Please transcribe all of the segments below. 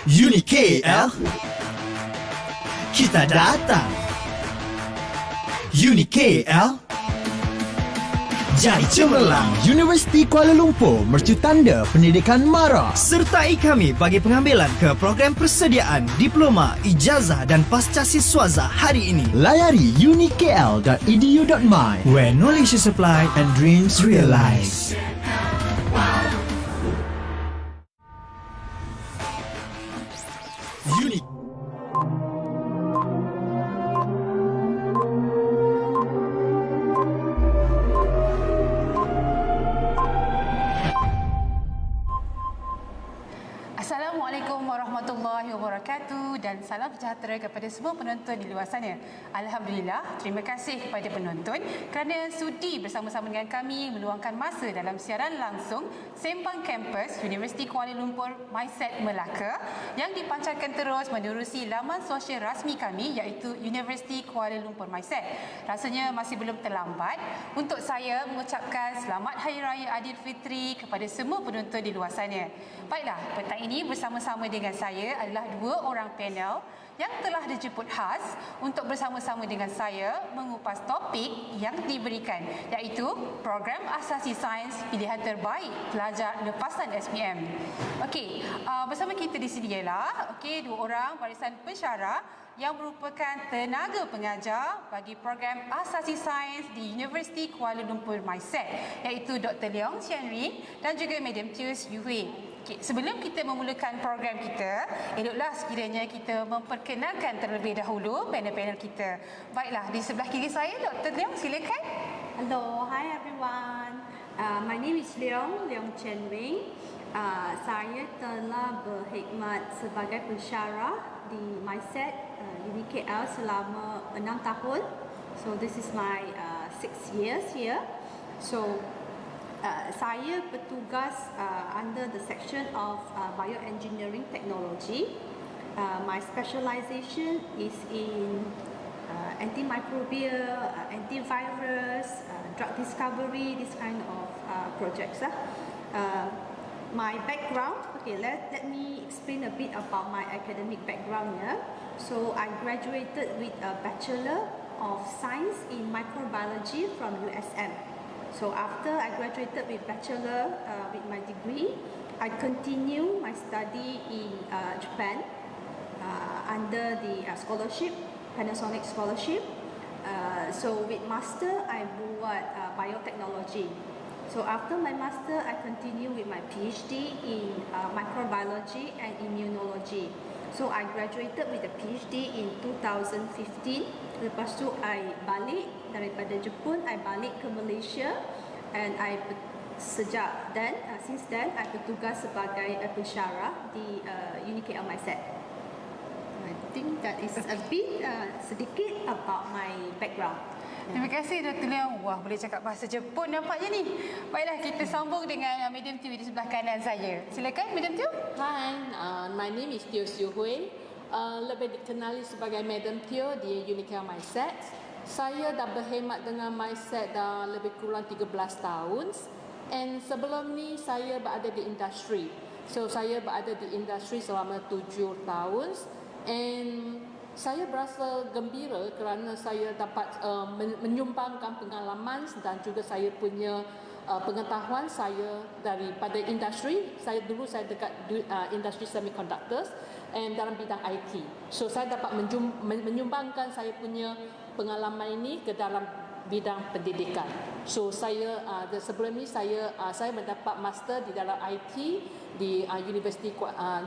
UniKL, kita datang. UniKL, jadi cemerlang. Universiti Kuala Lumpur mercutanda pendidikan mara. Sertai kami bagi pengambilan ke program persediaan Diploma, Ijazah dan Pascasiswazah hari ini. Layari unikl.edu.my, Where knowledge is applied and dreams realized. Uni Assalamualaikum warahmatullahi wabarakatuh dan salam sejahtera kepada semua penonton di luar sana. Alhamdulillah, terima kasih kepada penonton kerana sudi bersama-sama dengan kami meluangkan masa dalam siaran langsung Sembang Kampus Universiti Kuala Lumpur MySet Melaka yang dipancarkan terus menerusi laman sosial rasmi kami iaitu Universiti Kuala Lumpur MySet. Rasanya masih belum terlambat untuk saya mengucapkan selamat Hari Raya Aidilfitri kepada semua penonton di luar sana. Baiklah, petang ini bersama-sama dengan saya adalah dua orang panel yang telah dijemput khas untuk bersama-sama dengan saya mengupas topik yang diberikan iaitu program Asasi Sains pilihan terbaik pelajar lepasan SPM. Okey, bersama kita di sini ialah dua orang barisan pensyarah yang merupakan tenaga pengajar bagi program Asasi Sains di Universiti Kuala Lumpur MySet iaitu Dr Leong dan juga Madam Tius Yuhui. Okay, sebelum kita memulakan program kita, eloklah sekiranya kita memperkenalkan terlebih dahulu panel-panel kita. Baiklah, di sebelah kiri saya Dr Leong, silakan. Hello, hi everyone. My name is Leong Chen Wing. Saya telah berkhidmat sebagai pensyarah di MySet UniKL selama 6 tahun. So this is my 6 years here. So saya bertugas under the section of bioengineering technology. My specialization is in antimicrobial, antivirus, drug discovery, this kind of projects. My background, let me explain a bit about my academic background here. So I graduated with a Bachelor of Science in Microbiology from USM. So after I graduated with Bachelor with my degree, I continue my study in Japan under the scholarship, Panasonic scholarship. So with Master, I buat biotechnology. So after my Master, I continue with my PhD in microbiology and immunology. So I graduated with a PhD in 2015. Lepas tu I balik daripada Jepun, I balik ke Malaysia and since then I bertugas sebagai pensyarah di UniKL MySet. I think that is a bit sedikit about my background. Terima kasih Dr. Leong. Wah, boleh cakap bahasa Jepun nampaknya ni. Baiklah, kita sambung dengan Madam Tiu di sebelah kanan saya. Silakan Madam Tiu. Hi, my name is Tius Yuhui. Lebih dikenali sebagai Madam Tiu di UniKL MySet. Saya dah berkhidmat dengan MySet dah lebih kurang 13 tahun. And sebelum ni saya berada di industri. So saya berada di industri selama 7 tahun. And saya berasa gembira kerana saya dapat menyumbangkan pengalaman dan juga saya punya pengetahuan saya daripada industri. Saya dekat industri semiconductors and dalam bidang IT. So saya dapat menyumbangkan saya punya pengalaman ini ke dalam bidang pendidikan. So saya sebelum ni saya mendapat master di dalam IT di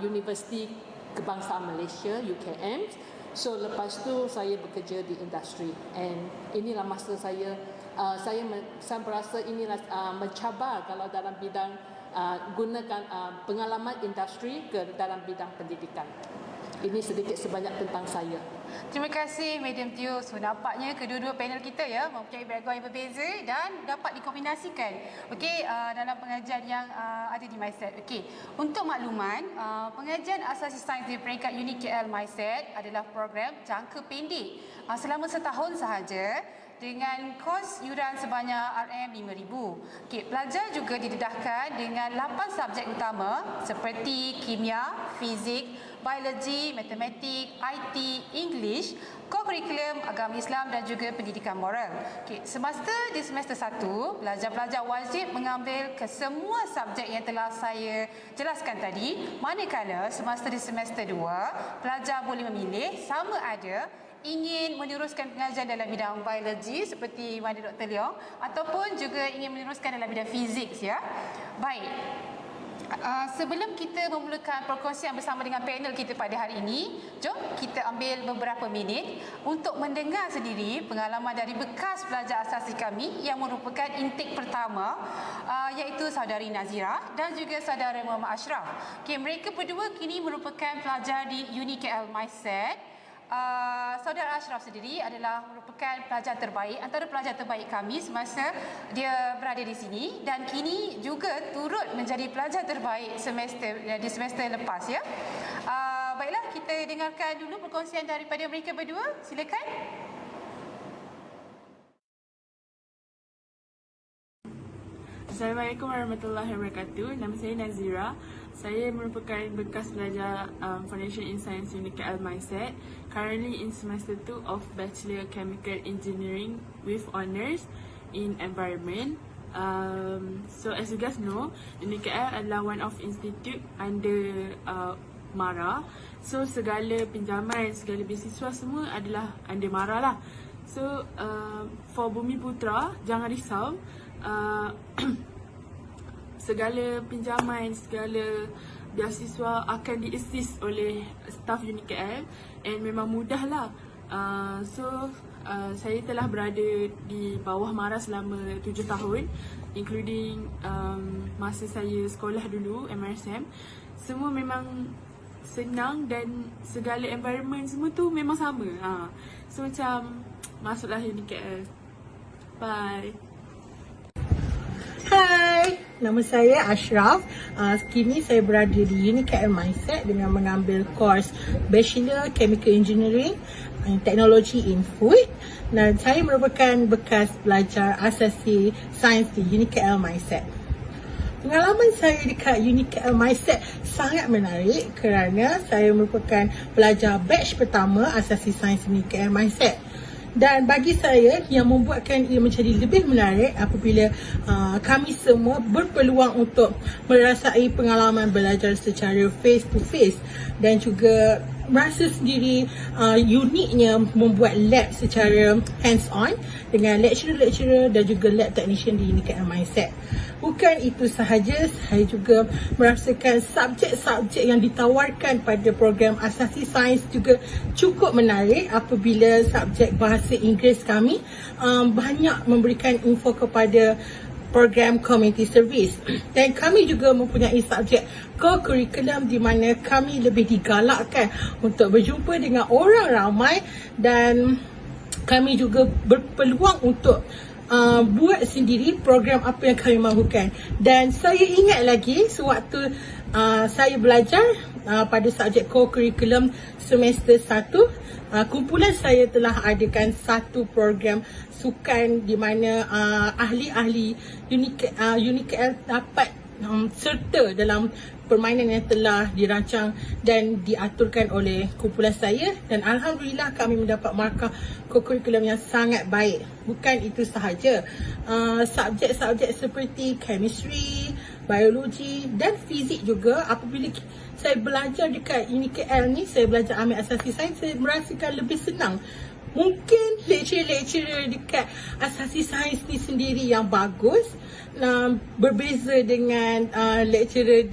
Universiti Kebangsaan Malaysia UKM. So lepas tu saya bekerja di industri and inilah masa saya berasa inilah mencabar kalau dalam bidang gunakan pengalaman industri ke dalam bidang pendidikan. Ini sedikit sebanyak tentang saya. Terima kasih Madam Tiu. So nampaknya kedua-dua panel kita mempunyai background yang berbeza dan dapat dikombinasikan dalam pengajian yang ada di MySet. Untuk makluman, pengajian Asasi Sains di peringkat UniKL MySet adalah program jangka pendek selama setahun sahaja dengan kos yuran sebanyak RM5,000. Pelajar juga didedahkan dengan 8 subjek utama seperti kimia, fizik, biologi, matematik, IT, English, kurikulum agama Islam dan juga pendidikan moral. Semasa di semester 1, pelajar-pelajar wajib mengambil kesemua subjek yang telah saya jelaskan tadi, manakala semasa di semester 2, pelajar boleh memilih sama ada ingin meneruskan pengajian dalam bidang biologi seperti mana Dr Leong ataupun juga ingin meneruskan dalam bidang fizik ya. Baik. Sebelum kita memulakan perkongsian bersama dengan panel kita pada hari ini, jom kita ambil beberapa minit untuk mendengar sendiri pengalaman dari bekas pelajar asasi kami yang merupakan intake pertama, iaitu saudari Nazira dan juga saudara Muhammad Ashraf. Mereka berdua kini merupakan pelajar di UniKL MySet. Saudara Ashraf sendiri adalah merupakan pelajar terbaik, antara pelajar terbaik kami semasa dia berada di sini dan kini juga turut menjadi pelajar terbaik di semester lepas ya. Baiklah, kita dengarkan dulu perkongsian daripada mereka berdua. Silakan. Assalamualaikum warahmatullahi wabarakatuh. Nama saya Nazira. Saya merupakan bekas pelajar Foundation in Science UniKL MySet. Currently in semester 2 of Bachelor Chemical Engineering with honours in Environment. So as you guys know, UniKL adalah one of institute under MARA. So segala pinjaman, segala beasiswa semua adalah under MARA lah. So for Bumi Putra, jangan risau. Segala pinjaman, segala beasiswa akan di-assist oleh staff UniKL and memang mudah lah. Saya telah berada di bawah MARA selama 7 tahun, including masa saya sekolah dulu, MRSM. Semua memang senang dan segala environment semua tu memang sama. So macam masuklah UniKL. Bye. Hai, nama saya Ashraf. Kini saya berada di UniKL MySet dengan mengambil kos Bachelor Chemical Engineering Teknologi in Food. Dan saya merupakan bekas pelajar Asasi Sains di UniKL MySet. Pengalaman saya dekat UniKL MySet sangat menarik kerana saya merupakan pelajar batch pertama Asasi Sains UniKL MySet. Dan bagi saya, yang membuatkan ia menjadi lebih menarik apabila kami semua berpeluang untuk merasai pengalaman belajar secara face to face dan juga merasa sendiri uniknya membuat lab secara hands on dengan lecturer-lecturer dan juga lab technician di UniKL MySet. Bukan itu sahaja, saya juga merasakan subjek-subjek yang ditawarkan pada program Asasi Sains juga cukup menarik apabila subjek bahasa Inggeris kami banyak memberikan info kepada program community service. Dan kami juga mempunyai subjek co-curriculum di mana kami lebih digalakkan untuk berjumpa dengan orang ramai dan kami juga berpeluang untuk buat sendiri program apa yang kami mahukan. Dan saya ingat lagi sewaktu saya belajar pada subjek co-curriculum semester 1, kumpulan saya telah adakan satu program sukan di mana ahli-ahli UniKL dapat serta dalam permainan yang telah dirancang dan diaturkan oleh kumpulan saya, dan alhamdulillah kami mendapat markah kurikulum yang sangat baik. Bukan itu sahaja, subjek-subjek seperti chemistry, biologi dan fizik juga apabila saya belajar dekat UniKL ni, saya belajar ambil Asasi Sains, saya merasakan lebih senang. Mungkin lecturer dekat Asasi Sains ni sendiri yang bagus, berbeza dengan lecturer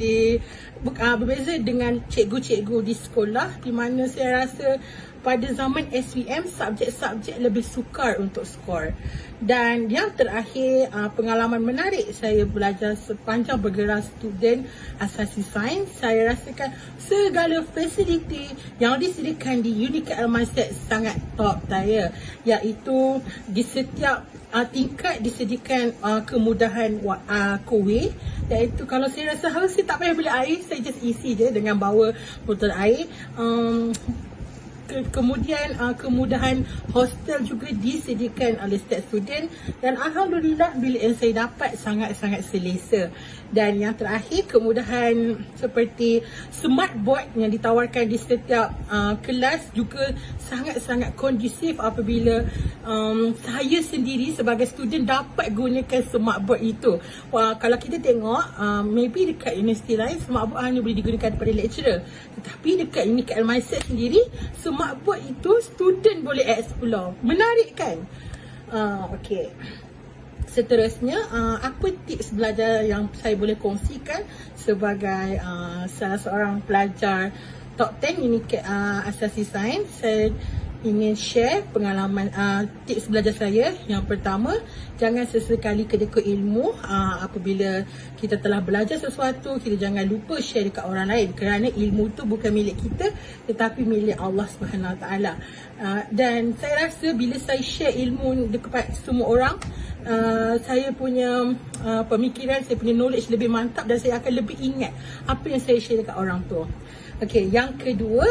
berbeza dengan cikgu-cikgu di sekolah, di mana saya rasa pada zaman SPM subjek-subjek lebih sukar untuk skor. Dan yang terakhir, pengalaman menarik saya belajar sepanjang bergerak student Asasi Sains, saya rasakan segala fasiliti yang disediakan di UniKL MySet sangat top saya, iaitu di setiap tingkat disediakan kemudahan kowe, iaitu kalau saya rasa haus, saya tak payah beli air, saya just isi je dengan bawa botol air. kemudian kemudahan hostel juga disediakan oleh setiap student, dan alhamdulillah bilik yang saya dapat sangat-sangat selesa. Dan yang terakhir, kemudahan seperti smart board yang ditawarkan di setiap kelas juga sangat-sangat kondusif apabila saya sendiri sebagai student dapat gunakan smart board itu. Kalau kita tengok maybe dekat universiti lain smart board hanya boleh digunakan daripada lecturer, tetapi dekat UniKL MySet sendiri smart board itu student boleh explore. Menarik kan? Okey. Seterusnya, apa tips belajar yang saya boleh kongsikan sebagai salah seorang pelajar top 10 UniKL Asasi Sains? Saya ingin share pengalaman tips belajar saya. Yang pertama, jangan sesekali kedeka ilmu. Apabila kita telah belajar sesuatu, kita jangan lupa share dekat orang lain, kerana ilmu tu bukan milik kita tetapi milik Allah SWT. Dan saya rasa bila saya share ilmu dekat semua orang, saya punya pemikiran, saya punya knowledge lebih mantap dan saya akan lebih ingat apa yang saya share dekat orang tu. Okey, yang kedua,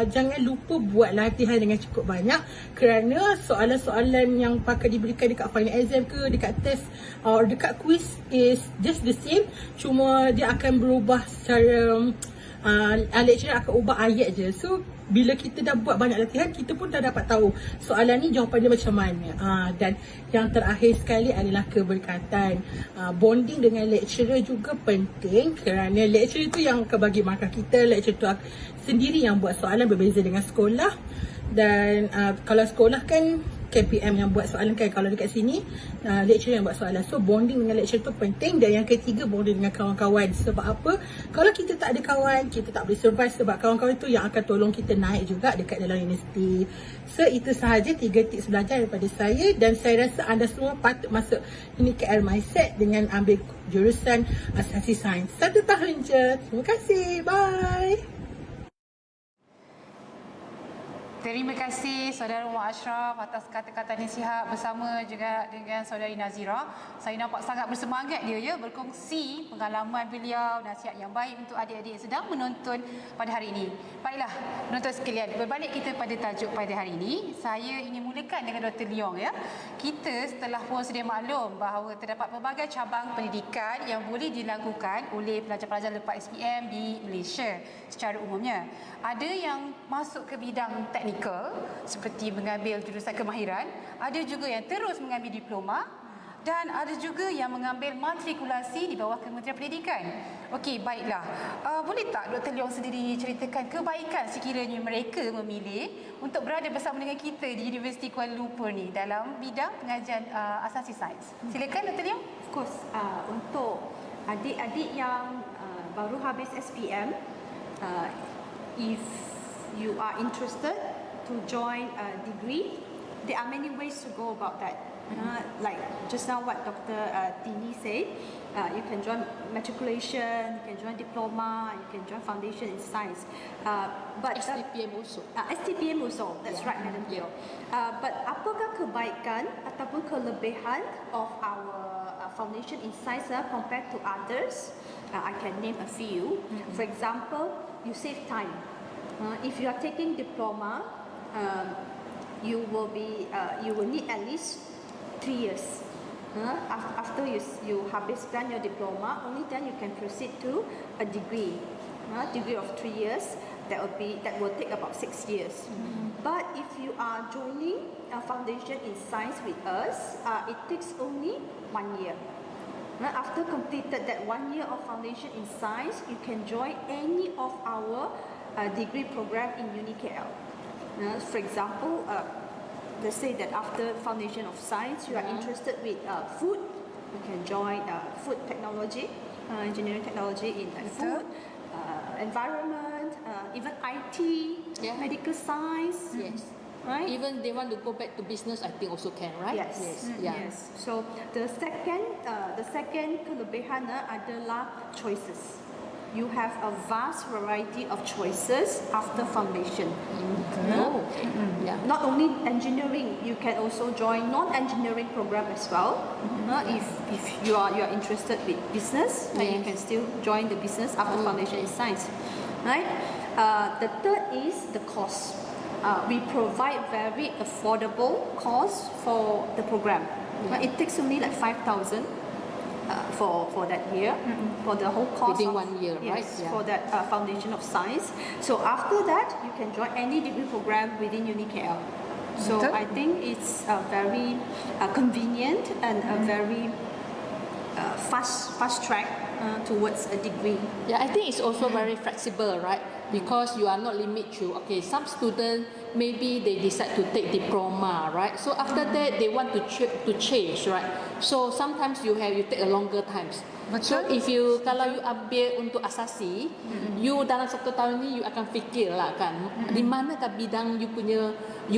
jangan lupa buat latihan dengan cukup banyak, kerana soalan-soalan yang pakai diberikan dekat final exam ke, dekat test or dekat quiz is just the same, cuma dia akan berubah secara lecturer akan ubah ayat je. So bila kita dah buat banyak latihan, kita pun dah dapat tahu soalan ni jawapan dia macam mana. Dan yang terakhir sekali adalah keberkatan. Bonding dengan lecturer juga penting, kerana lecturer tu yang akan bagi markah kita. Lecturer tu sendiri yang buat soalan, berbeza dengan sekolah. Dan kalau sekolah kan KPM yang buat soalan kan, kalau dekat sini lecturer yang buat soalan. So bonding dengan lecturer tu penting. Dan yang ketiga, bonding dengan kawan-kawan. Sebab apa? Kalau kita tak ada kawan, kita tak boleh survive, sebab kawan-kawan tu yang akan tolong kita naik juga dekat dalam universiti. So itu sahaja 3 tips belajar daripada saya, dan saya rasa anda semua patut masuk UniKL MySet dengan ambil jurusan Asasi Sains 1 tahun je. Terima kasih. Bye. Terima kasih Saudara Umar Ashraf atas kata-kata nasihat bersama juga dengan Saudari Nazira. Saya nampak sangat bersemangat dia ya, berkongsi pengalaman beliau, nasihat yang baik untuk adik-adik yang sedang menonton pada hari ini. Baiklah, penonton sekalian, berbalik kita pada tajuk pada hari ini, saya ingin mulakan dengan Dr Leong ya. Kita setelah pun sedia maklum bahawa terdapat pelbagai cabang pendidikan yang boleh dilakukan oleh pelajar-pelajar lepas SPM di Malaysia secara umumnya. Ada yang masuk ke bidang teknikal seperti mengambil jurusan kemahiran, ada juga yang terus mengambil diploma, dan ada juga yang mengambil matrikulasi di bawah Kementerian Pendidikan. Okey, baiklah. Boleh tak Dr Leong sendiri ceritakan kebaikan sekiranya mereka memilih untuk berada bersama dengan kita di Universiti Kuala Lumpur ni dalam bidang pengajian Asasi Sains? Silakan Dr Leong. Of course, untuk adik-adik yang baru habis SPM, if you are interested to join a degree, there are many ways to go about that. Like just now what Dr. Tini said, you can join matriculation, you can join diploma, you can join foundation in science. But STPM also. STPM also, that's right, Madam Teo. But apakah kebaikan ataupun kelebihan of our foundation in science compared to others? I can name a few. For example, you save time. If you are taking diploma, you will need at least 3 years. After you habiskan your diploma, only then you can proceed to a degree. Degree of 3 years. That will take about 6 years. But if you are joining a foundation in science with us, it takes only 1 year. After completed that 1 year of foundation in science, you can join any of our degree program in UniKL. For example, let's say that after foundation of science, you are interested with food, you can join food technology, engineering technology in food, environment, even IT, medical science. Yes. Right? Even they want to go back to business, I think also can, right? Yes. Yes. So the second kelebihan adalah choices. You have a vast variety of choices after foundation. Not only engineering, you can also join non-engineering program as well. If you are interested with business, you can still join the business after foundation in science. Right? The third is the cost. we provide very affordable cost for the program. It takes only like 5,000 for that year, for the whole course. Within 1 year, yes, right? Yeah. for that Foundation of Science. So after that, you can join any degree program within UniKL. So Betul. I think it's very convenient and a very fast track towards a degree. Yeah, I think it's also very flexible, right? Because you are not limited to, okay, some students, maybe they decide to take diploma, right? So after that, they want to change, right? So sometimes you take a longer times. So if you, kalau you ambil untuk asasi, you dalam 1 tahun ni you akan fikir lah kan, di manakah bidang you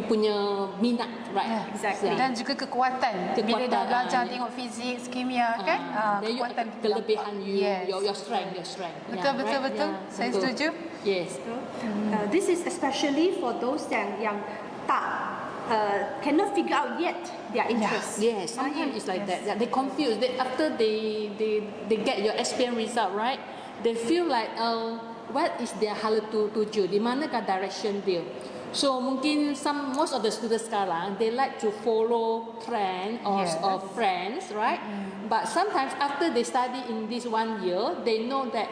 punya minat, right? Exactly. Dan juga kekuatan. Bila dah belajar tengok fizik, kimia kan? Then you Kekuatan kelebihan you, Yes. your strength. Betul, betul, right? betul. Yeah, Saya betul. setuju. Yes. This is especially for those yang cannot figure out yet their interest. Yes, sometimes it's like that. Yeah, they confused. After they get your SPM result, right? They feel like, what is their hala tuju? Di manakah direction dia? So mungkin most of the students sekarang, they like to follow trend or friends, right? But sometimes after they study in this 1 year, they know that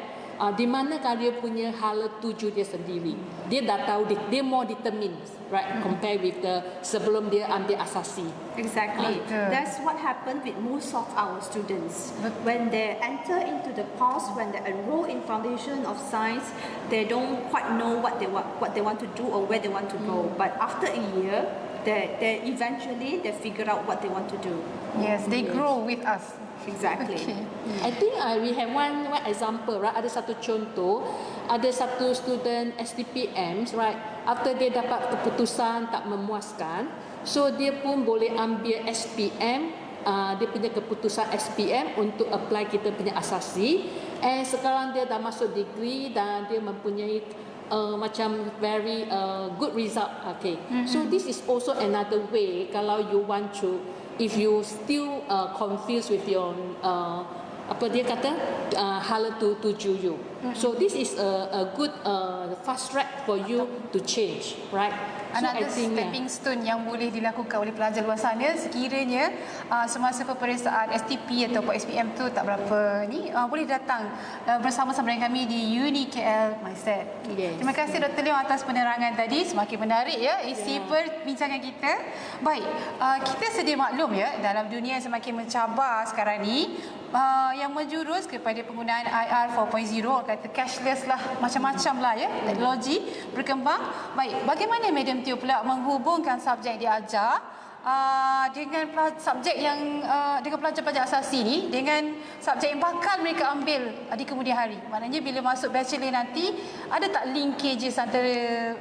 di manakah dia punya hala tuju dia sendiri. Dia dah tahu, dia more determined, right? Compare with the sebelum dia ambil asasi. Exactly. That's what happened with most of our students. When they enter into the course, when they enroll in Foundation of Science, they don't quite know what they want to do or where they want to go. But after a year, they eventually figure out what they want to do. Yes, they grow with us. Exactly. Okay. I think we have one example, right? Ada satu contoh, ada satu student STPMs, right? After dia dapat keputusan tak memuaskan, so dia pun boleh ambil SPM, dia punya keputusan SPM untuk apply kita punya asasi. And sekarang dia dah masuk degree dan dia mempunyai macam very good result. Okay. So this is also another way kalau you want to, if you still confused with your apa dia kata hala tuju you. So this is a good fast track for you to change, right? Another stepping stone yang boleh dilakukan oleh pelajar luar sana sekiranya semasa peperiksaan STP atau SPM tu tak berapa ni, boleh datang bersama-sama dengan kami di UniKL Mindset. Yes. Terima kasih Dr Leong atas penerangan tadi, semakin menarik ya isi perbincangan kita. Baik, kita sedia maklum ya dalam dunia yang semakin mencabar sekarang ni, yang menjurus kepada penggunaan IR 4.0, kata cashless lah, macam-macam lah ya, teknologi berkembang. Baik, bagaimana medium tu pula menghubungkan subjek diajar dengan subjek yang dengan pelajar-pelajar asasi ni dengan subjek yang bakal mereka ambil di kemudian hari? Maknanya bila masuk bachelor nanti, ada tak linkages antara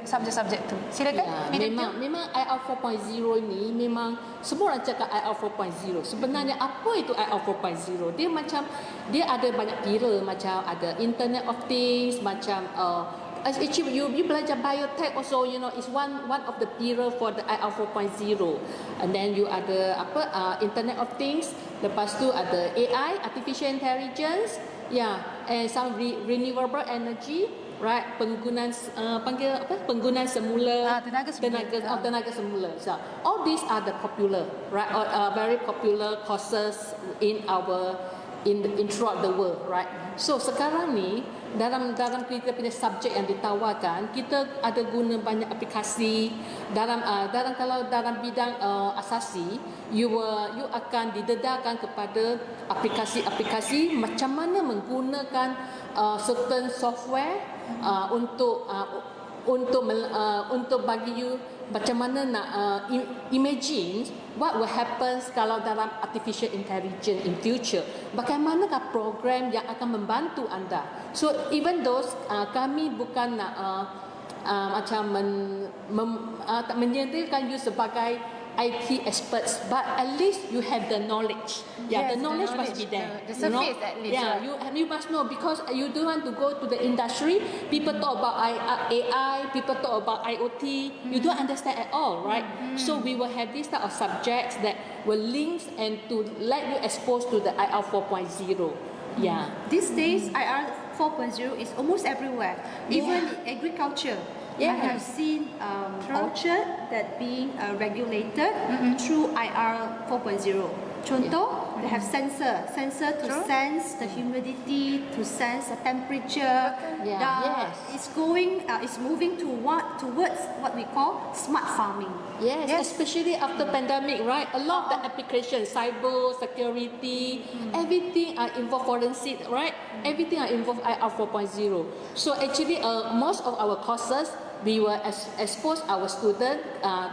subjek-subjek tu? Silakan. Ya, memang IR 4.0 ni memang semua orang cakap IR 4.0. Sebenarnya apa itu IR 4.0? Dia macam dia ada banyak kira, macam ada Internet of Things, macam actually you belajar biotech also, you know, is one of the pillar for the IR 4.0. And then you ada Internet of Things, lepas tu ada AI, artificial intelligence, and some renewable energy, right? Penggunaan penggunaan semula, tenaga semula. So all these are the popular, right? Very popular courses in throughout the world, right? So sekarang ni dalam kita punya subjek yang ditawarkan, kita ada guna banyak aplikasi kalau dalam bidang asasi, you akan didedarkan kepada aplikasi macam mana menggunakan certain software untuk bagi you macam mana nak imagine what will happen kalau dalam artificial intelligence in future. Bagaimanakah program yang akan membantu anda. So even those kami bukan nak macam menyediakan you sebagai IT experts, but at least you have the knowledge. Yes, the knowledge must be there. The surface at least. You must know, because you don't want to go to the industry. People talk about AI, people talk about IoT. You don't understand at all, right? So we will have this type of subjects that will link and to let you expose to the IR 4.0. Yeah. These days, IR 4.0 is almost everywhere, even agriculture. Yes. I have seen orchard that being regulated through IR 4.0. Contoh, they have sensor to sense the humidity, to sense the temperature. Yeah. It's moving towards what we call smart farming. Yes, especially after pandemic, right? A lot of the applications, cyber security, everything are involved forensic, right? Everything are involved IR 4.0. So actually, most of our courses, we will expose our student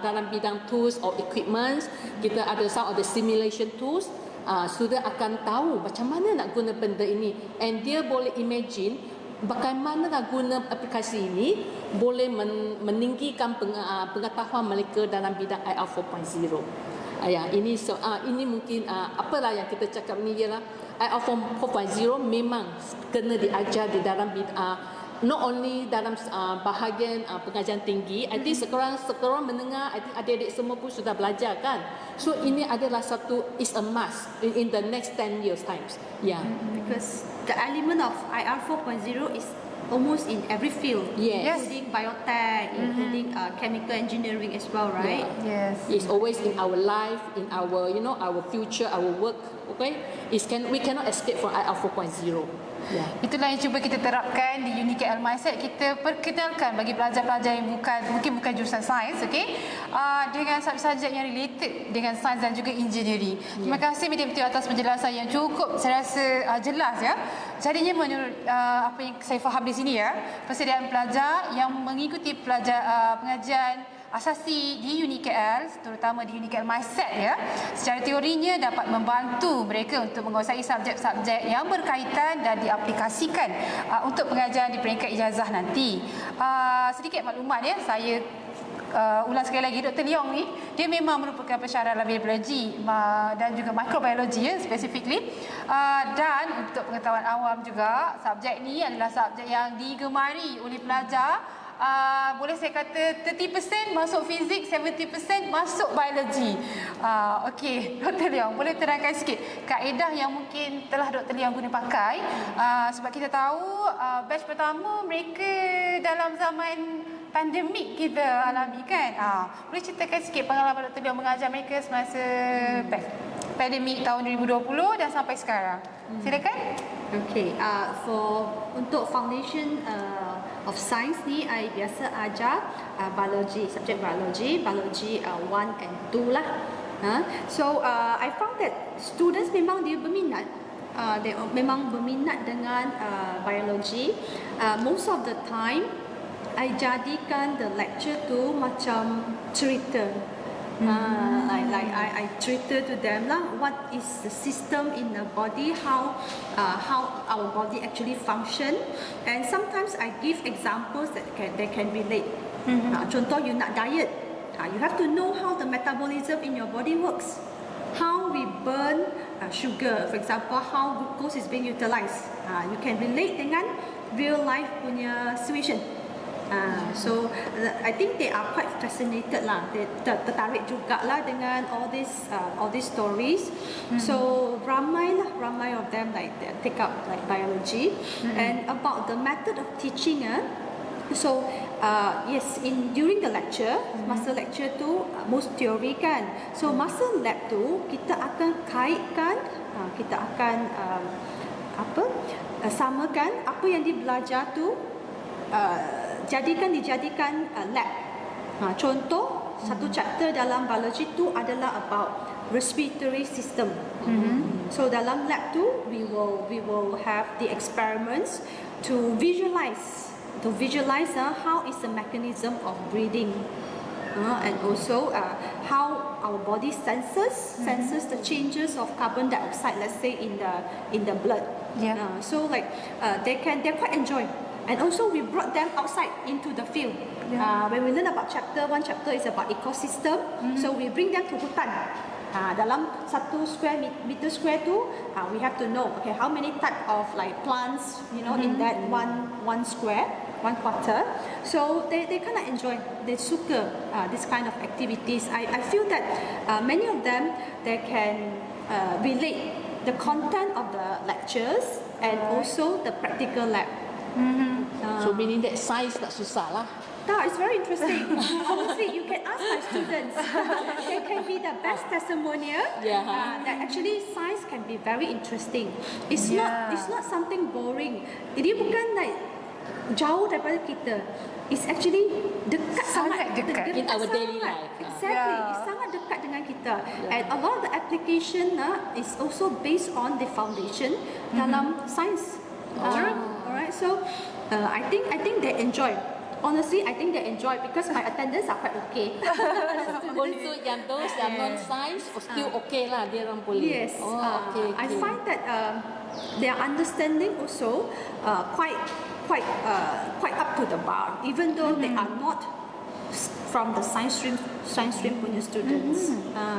dalam bidang tools or equipments. Kita ada some of the simulation tools. Student akan tahu macam mana nak guna benda ini, and dia boleh imagine bagaimana nak guna aplikasi ini boleh meninggikan pengetahuan mereka dalam bidang IR 4.0. Ini mungkin apalah yang kita cakap ni ialah IR 4.0 memang kena diajar di dalam bidang not only dalam bahagian pengajian tinggi. I think sekarang menengah, I think adik-adik semua pun sudah belajar kan. So ini adalah is a must in the next 10 years times. Because the element of IR 4.0 is almost in every field, including biotech, including chemical engineering as well, right? Yes. It's always in our life, in our our future, our work. Okay, we cannot escape from IR 4.0. Itulah yang cuba kita terapkan di UniKL Mindset. Kita perkenalkan bagi pelajar-pelajar yang mungkin bukan jurusan sains, dengan subjek yang related dengan sains dan juga engineering. Terima kasih Media Betul atas penjelasan yang cukup, saya rasa jelas ya. Jadinya menurut apa yang saya faham di sini persediaan pelajar yang mengikuti pengajian asasi di UniKL, terutama di UniKL Mindset secara teorinya dapat membantu mereka untuk menguasai subjek-subjek yang berkaitan dan diaplikasikan untuk pengajaran di peringkat ijazah nanti. Sedikit maklumat saya ulang sekali lagi, Dr Leong ni dia memang merupakan pensyarah biologi dan juga mikrobiologi specifically, dan untuk pengetahuan awam juga subjek ni adalah subjek yang digemari oleh pelajar. Boleh saya kata 30% masuk fizik, 70% masuk biologi. Okey, Dr Leong boleh terangkan sikit kaedah yang mungkin telah Dr Leong guna pakai, sebab kita tahu batch pertama mereka dalam zaman pandemik kita alami kan. Boleh ceritakan sikit pengalaman Dr Leong mengajar mereka semasa pandemik tahun 2020 dan sampai sekarang. Silakan. Okay, untuk foundation of science ni, I biasa ajar biology, subjek biology 1 and 2 lah. So I found that students memang dia berminat, memang berminat dengan biology. Most of the time, I jadikan the lecture tu macam cerita. I cerita to them lah what is the system in the body, how our body actually function, and sometimes I give examples that can relate. Contoh, you nak diet, you have to know how the metabolism in your body works, how we burn sugar, for example, how glucose is being utilized. You can relate dengan real life punya situation. So I think they are quite fascinated lah. They tertarik juga lah dengan all these stories. So ramai of them they take up biology. And about the method of teaching, so yes, during the lecture, masa lecture tu most teori kan. So masa lab tu kita akan kaitkan, kita akan samakan apa yang dibelajar tu, dijadikan lab. Contoh, satu chapter dalam biology tu adalah about respiratory system. So dalam lab tu we will have the experiments to visualize how is the mechanism of breathing, and also how our body senses the changes of carbon dioxide, let's say in the blood. So they're quite enjoying. And also we brought them outside into the field. When we learn about one chapter is about ecosystem. So we bring them to hutan. Dalam 1 square meter square tu, we have to know how many type of plants in that one square, 1/4. So they kind of enjoy, they suka this kind of activities. I feel that many of them they can relate the content of the lectures and also the practical lab. So meaning that science tak susah lah. It's very interesting. Honestly, you can ask my students. They can be the best testimonial. That actually science can be very interesting. It's not something boring. Dia bukan like jauh daripada kita. It's actually Sangat dekat. In our daily life. Exactly. It's sangat dekat dengan kita. And a lot of the application is also based on the foundation dalam science. Alright. So I think they enjoy. Honestly, I think they enjoy because my attendance are quite okay. Untuk yang those yang non-science, still okay lah dia orang boleh. Yes. Okay. I find that their understanding also quite up to the bar, even though they are not from the science stream punya students.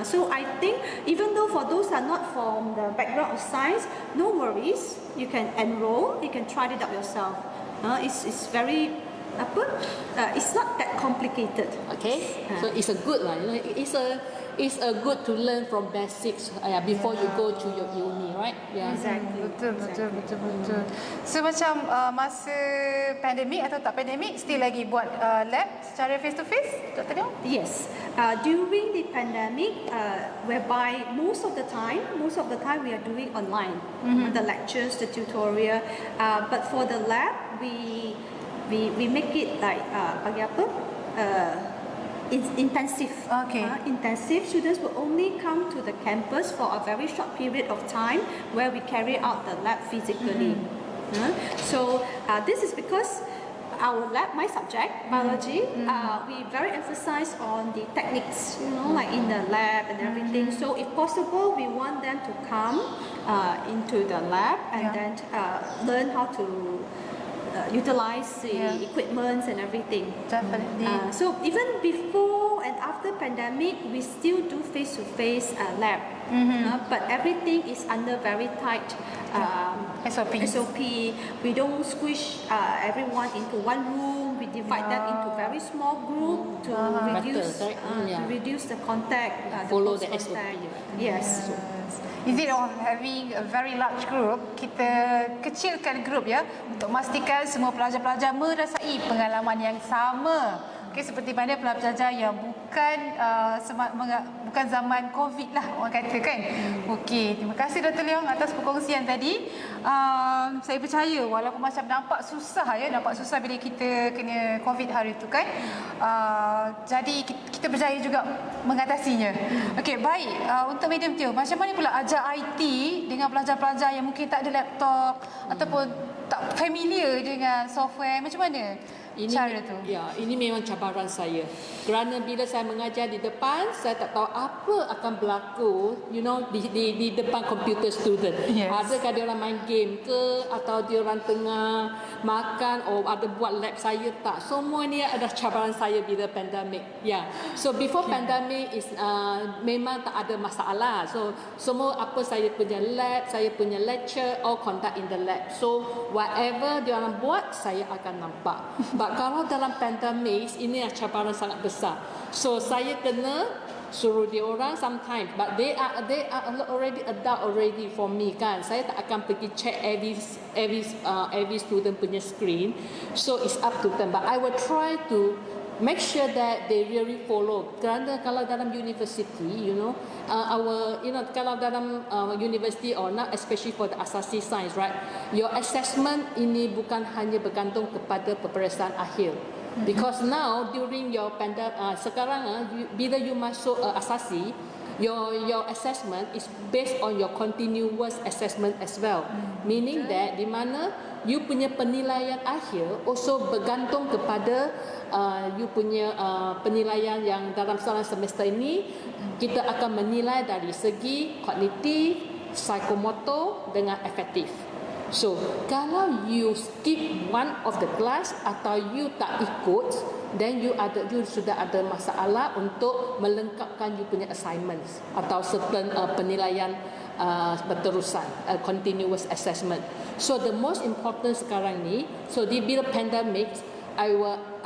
So I think even though for those that are not from the background of science, no worries. You can enroll. You can try it out yourself. It's very it's not that complicated. Okay, so it's a good lah. It's a good to learn from basics before you go to your uni, right? Exactly. Betul. So macam masa pandemik atau tak pandemik, still lagi buat lab secara face to face, Dr. Leong? Yes. During the pandemic, whereby most of the time we are doing online, the lectures, the tutorial. But for the lab, we make it like bagi apa? Intensive. Okay. Intensive. Students will only come to the campus for a very short period of time where we carry out the lab physically. So this is because our lab, my subject, biology, we very emphasize on the techniques, like in the lab and everything. So if possible, we want them to come into the lab and then learn how to utilize the equipments and everything. Definitely. So even before and after pandemic, we still do face-to-face lab, but everything is under very tight SOP. We don't squish everyone into one room. We divide them into very small group to reduce the contact. Follow the close SOP. contact. Yes. Instead of having a very large group, kita kecilkan group untuk memastikan semua pelajar-pelajar merasai pengalaman yang sama. Okay, seperti mana pelajar yang bukan zaman COVID lah orang kata kan. Okey, terima kasih Dr. Leong atas perkongsian tadi. Saya percaya walaupun macam nampak susah bila kita kena COVID hari tu kan. Jadi kita berjaya juga mengatasinya. Okey, baik. Untuk Madam Teo, macam mana pula ajar IT dengan pelajar-pelajar yang mungkin tak ada laptop ataupun tak familiar dengan software, macam mana? Cara tu. Ya, ini memang cabaran saya. Kerana bila saya mengajar di depan, saya tak tahu apa akan berlaku, di depan komputer student. Yes. Adakah dia orang main game ke, atau dia orang tengah makan, ada buat lab, saya tak. Semua ni adalah cabaran saya bila pandemik. So before pandemic is memang tak ada masalah. So semua apa saya punya lab, saya punya lecture, all conduct in the lab. So whatever dia orang buat, saya akan nampak. Kalau dalam pandemik ini cabaran sangat besar. So saya kena suruh dia orang sometimes, but they are already adult already for me kan. Saya tak akan pergi check every student punya screen. So it's up to them. But I will try to make sure that they really follow. Kerana kalau dalam university, kalau dalam university or not, especially for the Asasi Sains, right? Your assessment ini bukan hanya bergantung kepada peperiksaan akhir. Because now during your sekarang bila you masuk Asasi, your assessment is based on your continuous assessment as well. Meaning that di mana you punya penilaian akhir also bergantung kepada you punya penilaian yang dalam semester ini. Kita akan menilai dari segi kognitif, psikomotor dengan efektif. So kalau you skip one of the class atau you tak ikut, then you sudah ada masalah untuk melengkapkan you punya assignments atau certain penilaian berterusan, continuous assessment. So the most important sekarang ni, so bila pandemic, I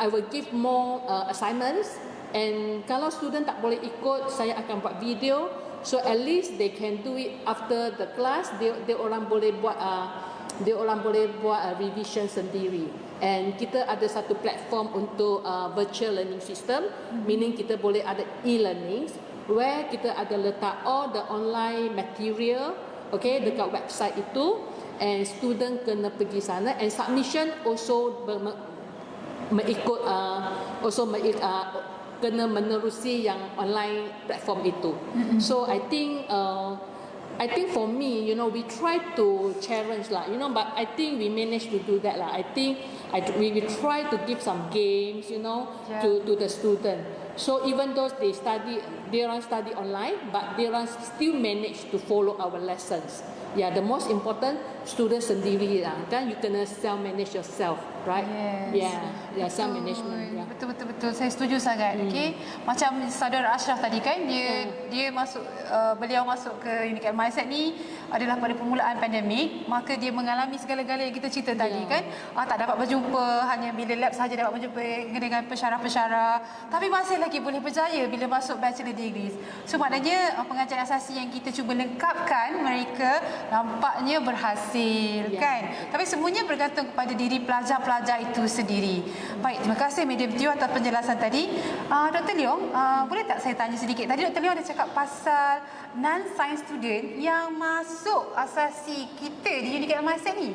will give more assignments, and kalau student tak boleh ikut, saya akan buat video, so at least they can do it after the class. Dia orang boleh buat revision sendiri. And kita ada satu platform untuk virtual learning system, meaning kita boleh ada e-learning where kita ada letak all the online material, okay, dekat website itu, and student kena pergi sana, and submission also mengikut kena menerusi yang online platform itu. So I think for me, we try to challenge lah, but I think we managed to do that lah. I think we try to give some games, to the student. So even though they study online, but they still manage to follow our lessons. Yeah, the most important, student sendiri lah, kan, you kena self manage yourself, right? Yes. Self management. Yeah. Betul. Saya setuju sangat. Okay, macam saudara Ashraf tadi kan, dia masuk, beliau masuk ke UniKL Mindset ni adalah pada permulaan pandemik, maka dia mengalami segala-gala yang kita cerita tadi kan. Tak dapat berjumpa, hanya bila lab sahaja dapat berjumpa dengan pensyarah-pensyarah, tapi masih lagi boleh berjaya bila masuk bachelor degrees. So maknanya pengajian asasi yang kita cuba lengkapkan mereka nampaknya berhasil kan. Tapi semuanya bergantung kepada diri pelajar-pelajar itu sendiri. Baik, terima kasih Madam Teo atas penjelasan tadi. Dr Leong, boleh tak saya tanya sedikit? Tadi Dr Leong ada cakap pasal non-science student yang masuk asasi kita di UniKL Mindset ni.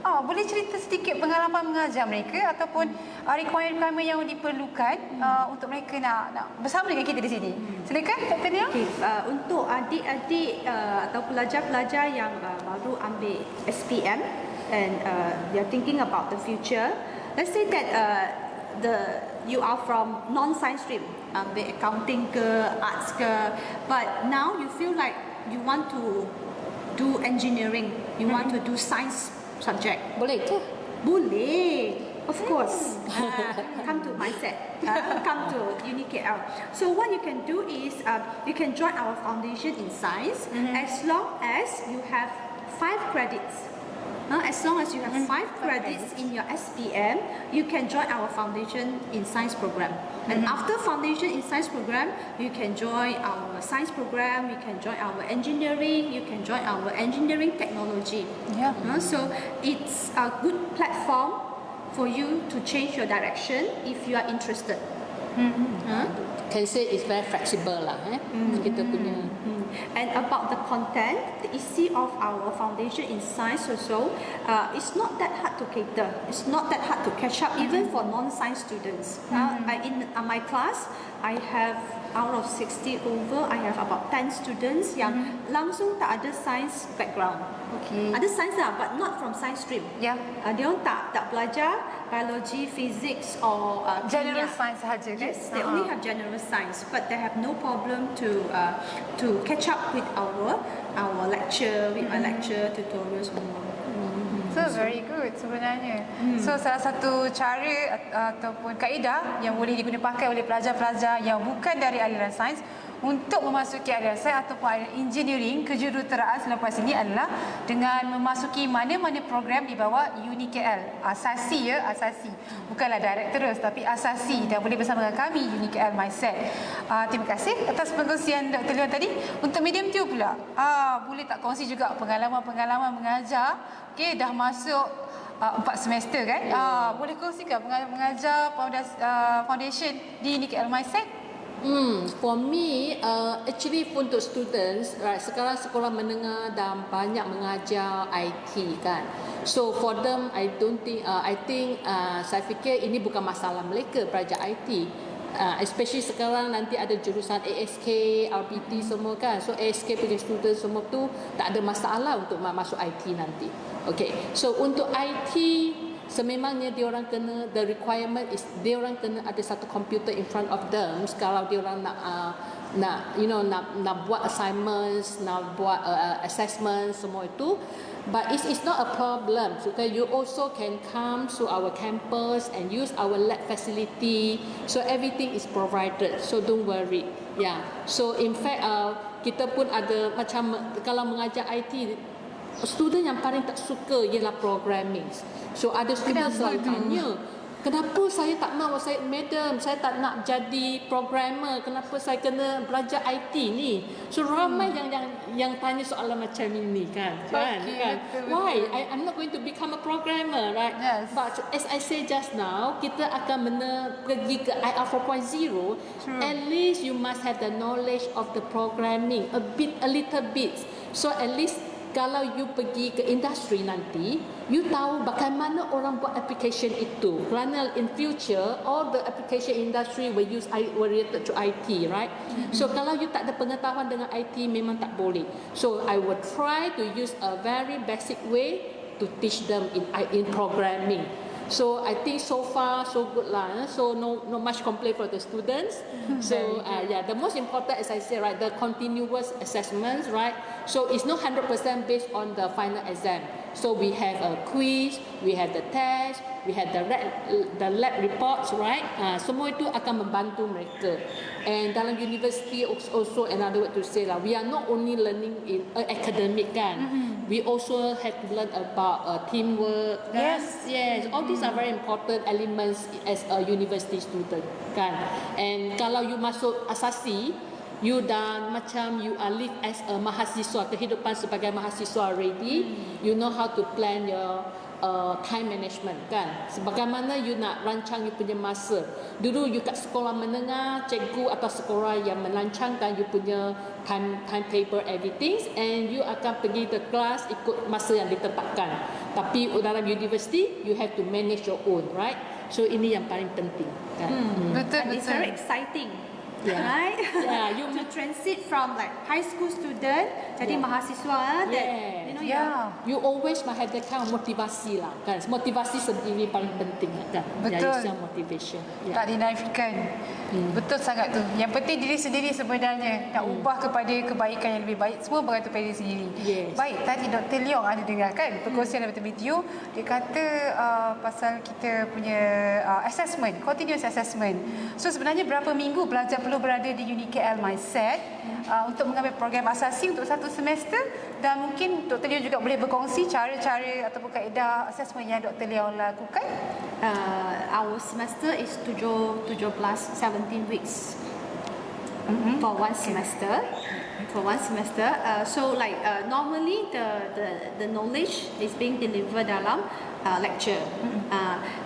Boleh cerita sedikit pengalaman mengajar mereka ataupun requirement yang diperlukan untuk mereka nak bersama dengan kita di sini. Silakan Dr Leong. Untuk adik-adik atau pelajar-pelajar yang baru ambil SPM and they are thinking about the future, let's say that you are from non-science stream, ambil accounting ke, arts ke, but now you feel like you want to do engineering, you want to do science subject. Boleh ke? Boleh, of course. Come to Mindset, come to UniKL. So what you can do is you can join our foundation in science as long as you have 5 credits. As long as you have 5 credits in your SPM, you can join our foundation in science program. And after foundation in science program, you can join our science program, you can join our engineering, you can join our engineering technology. So it's a good platform for you to change your direction if you are interested. Can say it's very flexible lah. Kita punya. And about the content, the issue of our foundation in science also, it's not that hard to cater. It's not that hard to catch up, even for non-science students. In my class, I have out of 60 over, I have about 10 students yang langsung tak ada science background. Okay. Ada science lah, but not from science stream. Dia orang tak belajar biology, physics or General kimia. science sahaja kan? Yes, they only have general science, but they have no problem to catch up with our lecture, with my lecture tutorials semua. So very good sebenarnya. So salah satu cara ataupun kaedah yang boleh digunakan oleh pelajar-pelajar yang bukan dari aliran sains untuk memasuki aliran sains ataupun aliran engineering kejuruteraan selepas ini adalah dengan memasuki mana-mana program di bawah UniKL. Asasi asasi. Bukanlah direct terus tapi asasi, dan boleh bersama dengan kami UniKL Mindset. Terima kasih atas pengkongsian Dr Leong tadi. Untuk medium tu pula, boleh tak kongsi juga pengalaman-pengalaman mengajar? Okay, dah masuk 4 semester kan? Boleh kongsikan pengalaman mengajar foundation di UniKL Mindset? For me, actually untuk students, right, sekarang sekolah menengah dah banyak mengajar IT kan. So for them, I think saya fikir ini bukan masalah mereka belajar IT. Especially sekarang nanti ada jurusan ASK, RBT semua kan. So ASK punya student semua tu tak ada masalah untuk masuk IT nanti. Okay, so untuk IT sememangnya diorang kena, the requirement is diorang kena ada satu komputer in front of them kalau diorang nak buat assignments, nak buat assessment semua itu. But it's not a problem. So you also can come to our campus and use our lab facility. So everything is provided. So don't worry. Yeah. So in fact kita pun ada macam kalau mengajar IT, student yang paling tak suka ialah programming. So ada student selalu tanya, Kenapa saya tak nak, madam, saya tak nak jadi programmer, kenapa saya kena belajar IT ni? So ramai yang tanya soalan macam ini kan. Okay, betul. Why? I'm not going to become a programmer, right? Yes. But as I say just now, kita akan pergi ke IR 4.0. At least you must have the knowledge of the programming, a little bit. So at least kalau you pergi ke industri nanti, you tahu bagaimana orang buat application itu. Kerana in future, all the application industry will related to IT, right? So kalau you tak ada pengetahuan dengan IT, memang tak boleh. So I will try to use a very basic way to teach them in programming. So I think so far so good lah. So no much complaint for the students. So the most important, as I said, right, the continuous assessments, right. So it's not 100% based on the final exam. So we have a quiz, we have the test, we have the lab reports, right. Semua itu akan membantu mereka. And dalam university also another way to say lah, we are not only learning in academic kan. We also have to learn about teamwork. Yes. All these are very important elements as a university student, kan. And kalau you masuk Asasi, you dah macam you are live as a mahasiswa, kehidupan sebagai mahasiswa already. You know how to plan your time management, kan. Sebagaimana you nak rancang you punya masa. Dulu you kat sekolah menengah, cikgu atau sekolah yang merancangkan you punya timetable everything, and you akan pergi ke kelas ikut masa yang ditetapkan. Tapi dalam university, you have to manage your own, right? So ini yang paling penting, kan. And it's very exciting. Right? You to transit from like high school student jadi mahasiswa that you know you always must have that kind of motivasi lah, kan. Motivasi sendiri paling penting, kan. Betul. Yang motivation. Tak dinafikan. Betul sangat tu. Yang penting diri sendiri sebenarnya nak ubah kepada kebaikan yang lebih baik. Semua bergantung pada diri sendiri. Yes. Baik, tadi Dr Leong ada dengar kan perkongsian daripada BTU. Dia kata pasal kita punya assessment, continuous assessment. So sebenarnya berapa minggu pelajar perlu berada di UniKL Mindset untuk mengambil program asasi untuk satu semester, dan mungkin Dr Leong juga boleh berkongsi cara-cara ataupun kaedah assessment yang Dr Leong lakukan. Our semester is 17 weeks for one semester. For one semester, so like normally the knowledge is being delivered dalam lecture,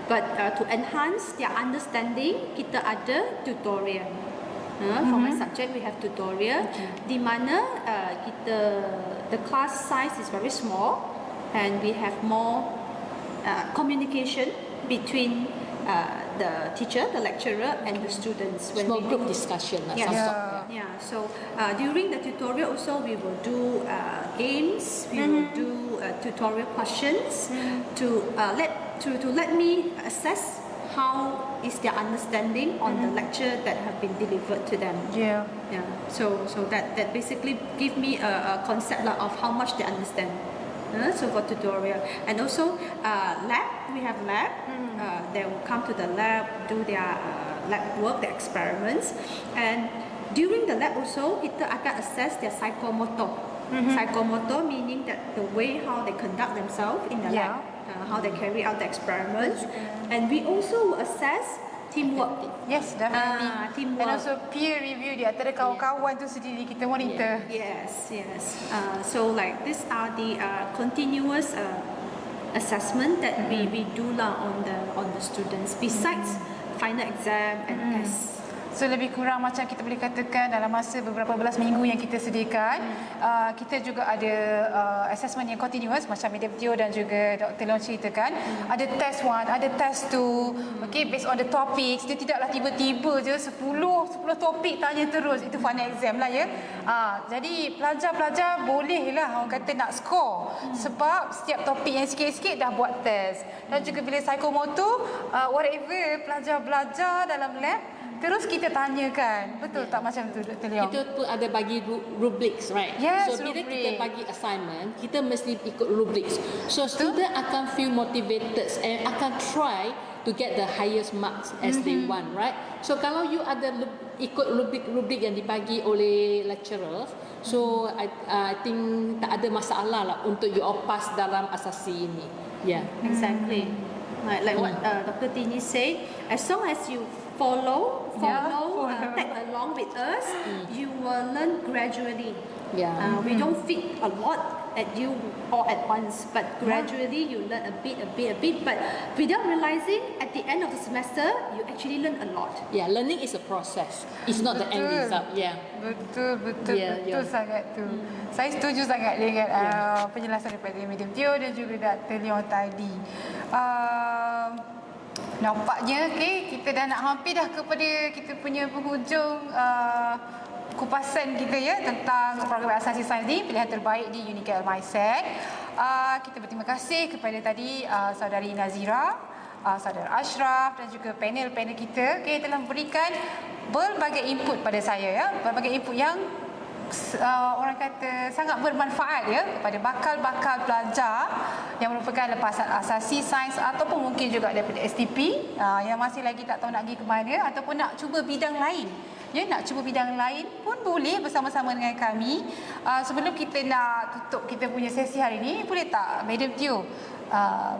but to enhance their understanding, kita ada tutorial. For my subject, we have tutorial, di mana the class size is very small, and we have more communication between the teacher, the lecturer, and the students. Small group discussion. So during the tutorial also we will do games. We will do tutorial questions to let me assess how is their understanding on the lecture that have been delivered to them. So that basically give me a concept of how much they understand. So for tutorial, and also lab, we have lab. They will come to the lab, do their lab work, their experiments, and during the lab also kita akan assess their psychomotor. Psychomotor meaning that the way how they conduct themselves in the lab, how they carry out the experiments, and we also assess teamwork. Yes, definitely. Teamwork. And also peer review di antara kawan-kawan tu sendiri kita monitor. Yes. So like these are the continuous assessment that we do lah on the students besides final exam and tests. So lebih kurang macam kita boleh katakan dalam masa beberapa belas minggu yang kita sediakan, kita juga ada assessment yang continuous macam Madam Teo dan juga Dr Leong ceritakan. Ada test 1, ada test 2, okay, based on the topics. Dia tidaklah tiba-tiba je 10 topik tanya terus. Itu final exam lah ya. Jadi pelajar-pelajar bolehlah orang kata nak score sebab setiap topik yang sikit-sikit dah buat test. Dan juga bila psychomotor, whatever pelajar belajar dalam lab, terus kita tanyakan. Betul tak macam tu Dr Leong? Kita tu ada bagi rubrics, right? Yes, so bila rubric. kita bagi assignment, kita mesti ikut rubrics. So student akan feel motivated and akan try to get the highest marks as they want, right? So kalau you ada ikut rubrik yang dibagi oleh lecturer, so I think tak ada masalah lah untuk you pass dalam asasi ini. Exactly. Like what Dr. Tini said, as long as you follow, tag along with us, you will learn gradually. We don't feed a lot at you all at once, but gradually you learn a bit, but without realizing, at the end of the semester, you actually learn a lot. Learning is a process. It's not the end result. Betul sangat tu. Saya setuju sangat dengan penjelasan daripada Madam Teo dan juga Dr. Leong tadi. Nampaknya kita dah nak hampir dah kepada kita punya penghujung kupasan kita tentang program Asasi Sains ni, pilihan terbaik di UniKL MySet. Kita berterima kasih kepada tadi saudari Nazira, saudara Ashraf dan juga panel-panel kita telah memberikan berbagai input pada saya berbagai input yang orang kata sangat bermanfaat kepada bakal-bakal pelajar yang merupakan lepasan Asasi Sains ataupun mungkin juga daripada STP yang masih lagi tak tahu nak pergi ke mana ataupun nak cuba bidang lain. Nak cuba bidang lain pun boleh bersama-sama dengan kami. Sebelum kita nak tutup kita punya sesi hari ini, boleh tak Madam Teo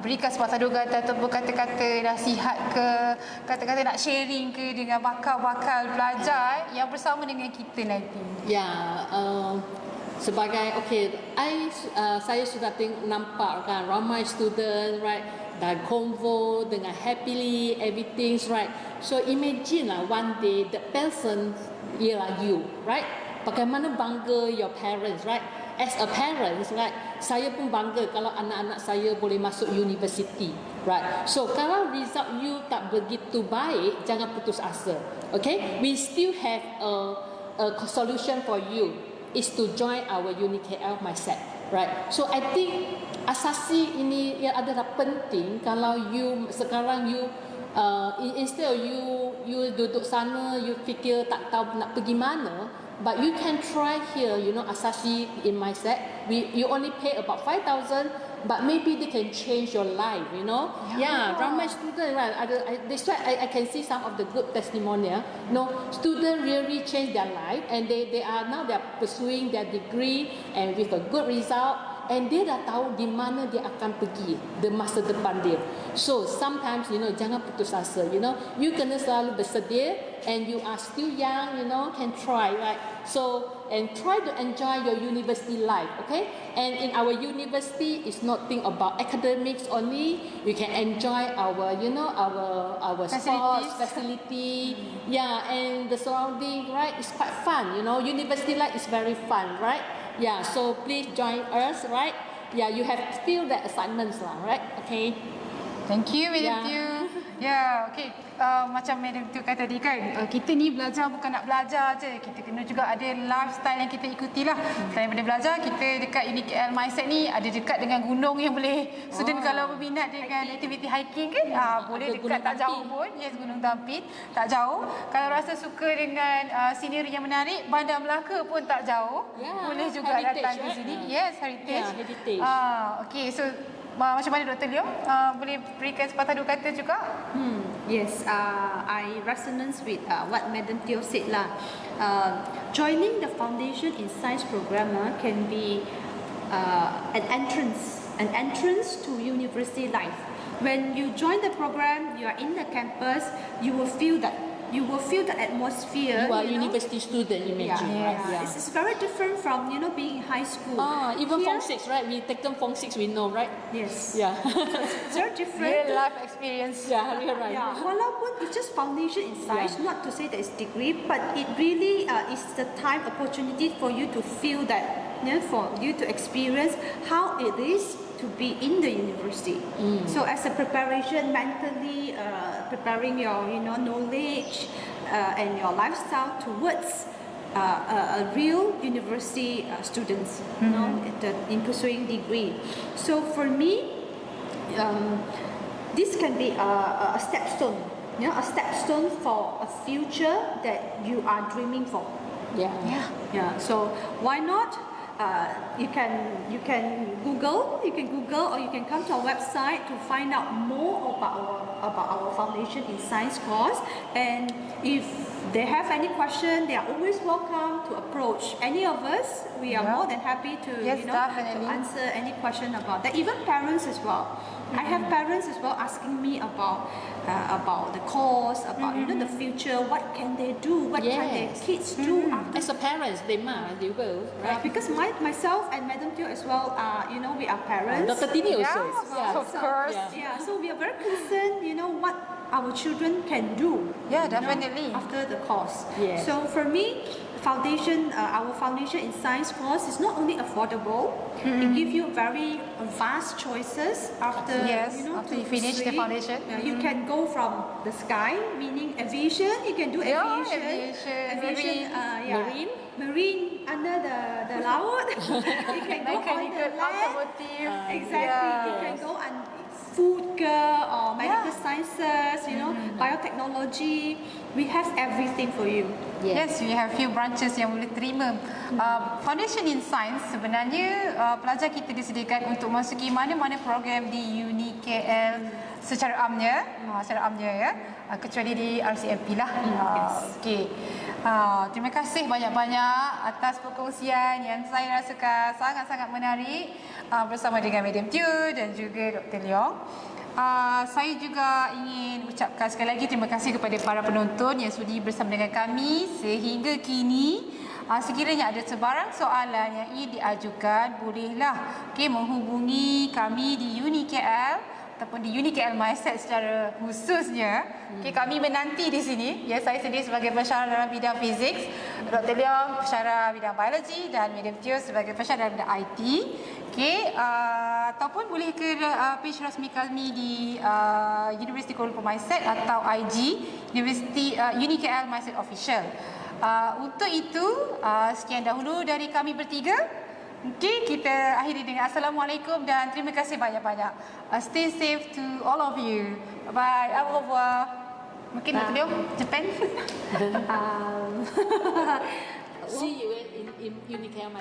berikan sepatah dua kata ataupun kata-kata nasihat ke, kata-kata nak sharing ke dengan bakal-bakal pelajar yang bersama dengan kita nanti? Sebagai saya sudah nampak kan ramai student, right, dan convo dengan happily everything's right. So imagine one day the person ialah you, right? Bagaimana bangga your parents, right? As a parents, right? Saya pun bangga kalau anak-anak saya boleh masuk university, right? So kalau result you tak begitu baik, jangan putus asa. Okay? We still have a solution for you. Is to join our UniKL MySet, right? So I think asasi ini yang adalah penting. Kalau you sekarang instead of you duduk sana, you fikir tak tahu nak pergi mana, but you can try here, asasi in MySet. You only pay about 5,000, but maybe they can change your life, ramai student, right? That's why I can see some of the good testimonial. Student really change their life, and they are pursuing their degree and with a good result. And dia dah tahu di mana dia akan pergi, the masa depan dia. So sometimes jangan putus asa. You kena selalu bersedia, and you are still young. Can try, right? So and try to enjoy your university life, okay? And in our university, it's not think about academics only. You can enjoy our sports facility, and the surrounding, right? It's quite fun. University life is very fun, right? So please join us, right? You have to fill the assignments lah, right? Okay. Thank you, Madam Teo. Okay. Macam Madam Teo kata tadi kan, kita ni belajar bukan nak belajar je. Kita kena juga ada lifestyle yang kita ikutilah. Selain daripada belajar, kita dekat UniKL MySet ni ada dekat dengan gunung yang boleh student kalau berminat dengan aktiviti hiking kan, boleh dekat tak jauh pun. Yes, Gunung Tampin tak jauh. Kalau rasa suka dengan scenery yang menarik, Bandar Melaka pun tak jauh. Boleh juga datang ke sini. Yes, heritage. Okay, so macam mana Dr. Leong boleh berikan sepatah dua kata juga? Yes, I resonance with what Madam Teo said lah. Joining the foundation in science program can be an entrance to university life. When you join the program, you are in the campus, you will feel the atmosphere. You are university student, imagine. It's very different from being in high school. Even Form 6, right? We take them Form 6, we know, right? Yes. It's very different. Real life experience. Real right. Walaupun it's just foundation in science, not to say that it's degree, but it really is the time opportunity for you to feel that, for you to experience how it is to be in the university. So as a preparation, mentally preparing your knowledge and your lifestyle towards a real university students, in pursuing degree. So for me, this can be a stepstone, a stepstone for a future that you are dreaming for. So why not? You can Google, or you can come to our website to find out more about our foundation in science course. And if they have any question, they are always welcome to approach any of us. We are more than happy to Yes, to definitely. answer any question about that. Even parents as well. I have parents as well asking me about the course, about the future. What can they do? What can their Yes. kids do after? As a parents, they will, right? Because myself and Madam Teo as well, we are parents. Dr. Tini also. Yeah, of course. Yeah. So we are very concerned, what our children can do. Yeah, you know, definitely. after the course. Yes. So for me, our foundation in science course is not only affordable, it gives you very vast choices after Yes, after you finish the foundation. You can go from the sky, meaning aviation. You can do Yeah, aviation, Marine. marine under the laut. You can go on the Mechanical, land. automotive. Exactly. You can go on food or medical sciences, biotechnology. We have everything for you. Yes, we have few branches yang boleh terima. Foundation in Science sebenarnya pelajar kita disediakan untuk masuki mana-mana program di UniKL secara amnya ya, kecuali di RCMP lah. Okey. Terima kasih banyak-banyak atas perkongsian yang saya rasakan sangat-sangat menarik bersama dengan Madam Teo dan juga Dr Leong. Saya juga ingin ucapkan sekali lagi terima kasih kepada para penonton yang sudi bersama dengan kami sehingga kini. Sekiranya ada sebarang soalan yang ingin diajukan, bolehlah menghubungi kami di UniKL ataupun di UniKL Mindset secara khususnya. Kami menanti di sini. Ya, saya sendiri sebagai pensyarah dalam bidang fizik, Dr Leong pensyarah bidang biologi dan Madam Teo sebagai pensyarah dalam bidang IT. Ataupun boleh ke page rasmi kami di University Kuala Lumpur Mindset atau IG University UniKL Mindset Official. Untuk itu, sekian dahulu dari kami bertiga. Kita akhiri dengan Assalamualaikum dan terima kasih banyak-banyak. Stay safe to all of you. Bye. Au revoir. Mungkin Dr Leong, Japan. See you in UniKL.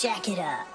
Jack it up.